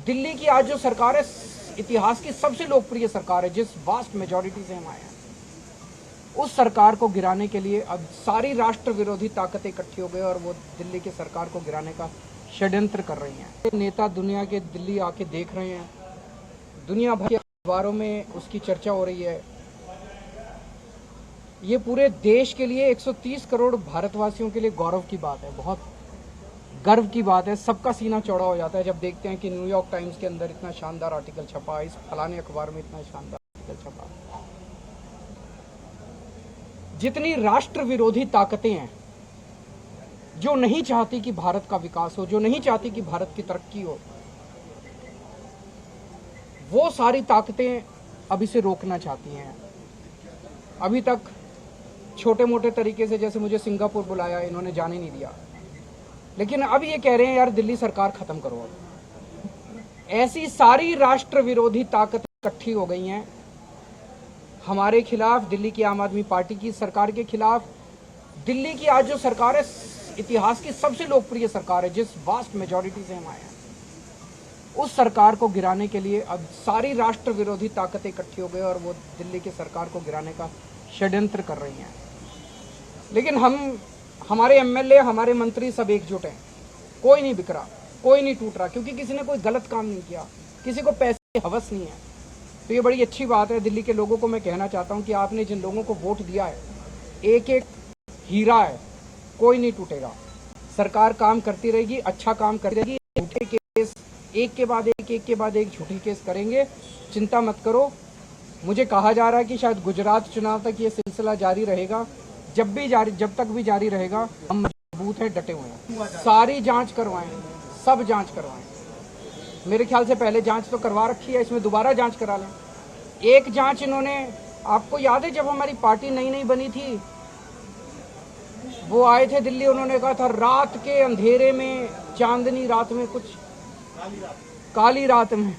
दिल्ली की आज जो सरकार है, इतिहास की सबसे लोकप्रिय सरकार है, जिस वास्ट मेजॉरिटी से हम आए हैं, उस सरकार को गिराने के लिए अब सारी राष्ट्र विरोधी ताकतें इकट्ठी हो गई और वो दिल्ली की सरकार को गिराने का षड्यंत्र कर रही हैं। नेता दुनिया के दिल्ली आके देख रहे हैं, दुनिया भर के अखबारों में उसकी चर्चा हो रही है। ये पूरे देश के लिए, 130 करोड़ भारतवासियों के लिए गौरव की बात है, बहुत गर्व की बात है। सबका सीना चौड़ा हो जाता है जब देखते हैं कि न्यूयॉर्क टाइम्स के अंदर इतना शानदार आर्टिकल छपा, इस फलाने अखबार में इतना शानदार आर्टिकल छपा। जितनी राष्ट्र विरोधी ताकतें हैं जो नहीं चाहती कि भारत का विकास हो, जो नहीं चाहती कि भारत की तरक्की हो, वो सारी ताकतें अब इसे रोकना चाहती हैं। अभी तक छोटे मोटे तरीके से, जैसे मुझे सिंगापुर बुलाया, इन्होंने जाने नहीं दिया, लेकिन अब ये कह रहे हैं यार दिल्ली सरकार खत्म करो। अब ऐसी सारी राष्ट्र विरोधी ताकतें इकट्ठी हो गई हैं हमारे खिलाफ, दिल्ली की आम आदमी पार्टी की सरकार के खिलाफ। दिल्ली की आज जो सरकार है, इतिहास की सबसे लोकप्रिय सरकार है, जिस वास्ट मेजॉरिटी से हम आए हैं, उस सरकार को गिराने के लिए अब सारी राष्ट्र विरोधी ताकतें इकट्ठी हो गई और वो दिल्ली की सरकार को गिराने का षड्यंत्र कर रही हैं। लेकिन हमारे एमएलए, हमारे मंत्री सब एकजुट हैं, कोई नहीं बिखरा, कोई नहीं टूट रहा, क्योंकि किसी ने कोई गलत काम नहीं किया, किसी को पैसे की हवस नहीं है। तो ये बड़ी अच्छी बात है। दिल्ली के लोगों को मैं कहना चाहता हूँ कि आपने जिन लोगों को वोट दिया है, एक एक हीरा है, कोई नहीं टूटेगा। सरकार काम करती रहेगी, अच्छा काम करती रहेगी। झूठे केस एक के बाद एक झूठी केस करेंगे, चिंता मत करो। मुझे कहा जा रहा है कि शायद गुजरात चुनाव तक ये सिलसिला जारी रहेगा। जब तक भी जारी रहेगा, हम मजबूत हैं, डटे हुए हैं। सारी जांच करवाएं, सब जांच करवाएं। मेरे ख्याल से पहले जांच तो करवा रखी है, इसमें दोबारा जांच करा लें। एक जांच इन्होंने, आपको याद है जब हमारी पार्टी नई बनी थी, वो आए थे दिल्ली, उन्होंने कहा था रात के अंधेरे में, चांदनी रात में, कुछ काली रात में,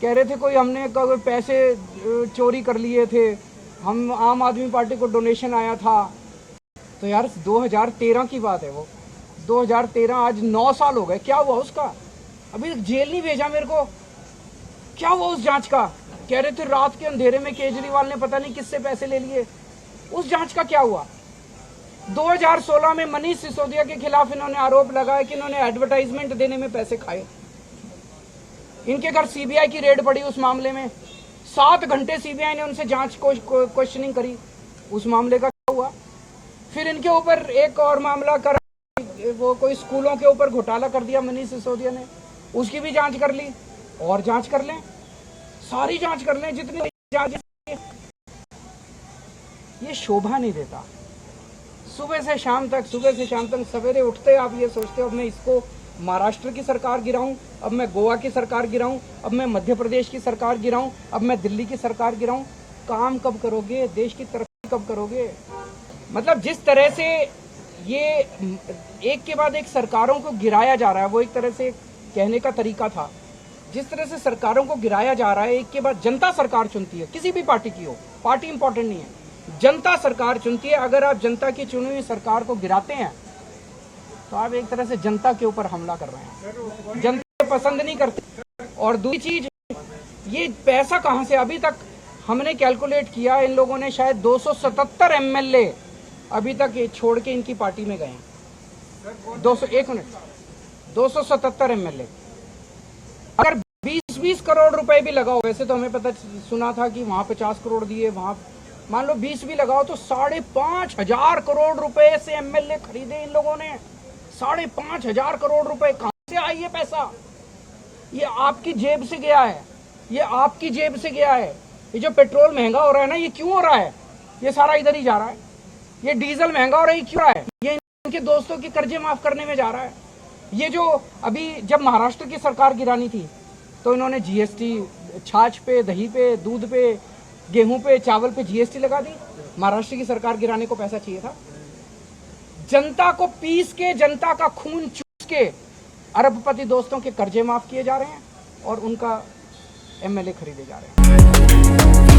कह रहे थे कोई हमने कोई पैसे चोरी कर लिए थे, हम आम आदमी पार्टी को डोनेशन आया था। तो यार 2013 की बात है, वो 2013, आज 9 साल हो गए। क्या हुआ उसका? अभी जेल नहीं भेजा मेरे को। क्या हुआ उस जांच का? कह रहे थे रात के अंधेरे में केजरीवाल ने पता नहीं किससे पैसे ले लिए। उस जांच का क्या हुआ? 2016 में मनीष सिसोदिया के खिलाफ इन्होंने आरोप लगाया कि इन्होंने एडवर्टाइजमेंट देने में पैसे खाए। इनके घर सीबीआई की रेड पड़ी उस मामले में, 7 घंटे सीबीआई ने उनसे जांच क्वेश्चनिंग करी। उस मामले का क्या हुआ? फिर इनके ऊपर एक और मामला करा, वो कोई स्कूलों के ऊपर घोटाला कर दिया मनीष सिसोदिया ने, उसकी भी जांच कर ली। और जांच कर लें, सारी जांच कर लें, जितनी जांच। ये शोभा नहीं देता। सुबह से शाम तक सवेरे उठते आप ये सोचते हो अब मैं इसको महाराष्ट्र की सरकार गिराऊं, अब मैं गोवा की सरकार गिराऊं, अब मैं मध्य प्रदेश की सरकार गिराऊं, अब मैं दिल्ली की सरकार गिराऊं। काम कब करोगे? देश की तरक्की कब करोगे? मतलब जिस तरह से ये एक के बाद एक सरकारों को गिराया जा रहा है, वो एक तरह से कहने का तरीका था। जिस तरह से सरकारों को गिराया जा रहा है, एक के बाद जनता सरकार चुनती है, किसी भी पार्टी की हो, पार्टी इंपॉर्टेंट नहीं है, जनता सरकार चुनती है। अगर आप जनता की चुनी हुई सरकार को गिराते हैं तो आप एक तरह से जनता के ऊपर हमला कर रहे हैं। जनता पसंद नहीं करती। और दूसरी चीज, ये पैसा कहां से? अभी तक हमने कैलकुलेट किया, इन लोगों ने शायद 277 एमएलए अभी तक छोड़ के इनकी पार्टी में गए हैं। 277 एमएलए। अगर 20-20 करोड़ रुपए भी लगाओ, वैसे तो हमें पता सुना था कि वहां 50 करोड़ दिए, वहां मान लो 20 भी लगाओ, तो 5,500 करोड़ रुपए से एमएलए खरीदे इन लोगों ने। 5,500 करोड़ रुपए कहां से आई ये पैसा? ये आपकी जेब से गया है, ये आपकी जेब से गया है। ये जो पेट्रोल महंगा हो रहा है ना, ये क्यों हो रहा है? ये सारा इधर ही जा रहा है। ये डीजल महंगा हो रहा है, क्यों रहा है? ये इनके दोस्तों के कर्जे माफ करने में जा रहा है। ये जो अभी जब महाराष्ट्र की सरकार गिरानी थी तो इन्होंने जीएसटी, छाछ पे, दही पे, दूध पे, गेहूं पे, चावल पे जीएसटी लगा दी। महाराष्ट्र की सरकार गिराने को पैसा चाहिए था। जनता को पीस के, जनता का खून चूस के अरबपति दोस्तों के कर्जे माफ किए जा रहे हैं और उनका एमएलए खरीदे जा रहे हैं।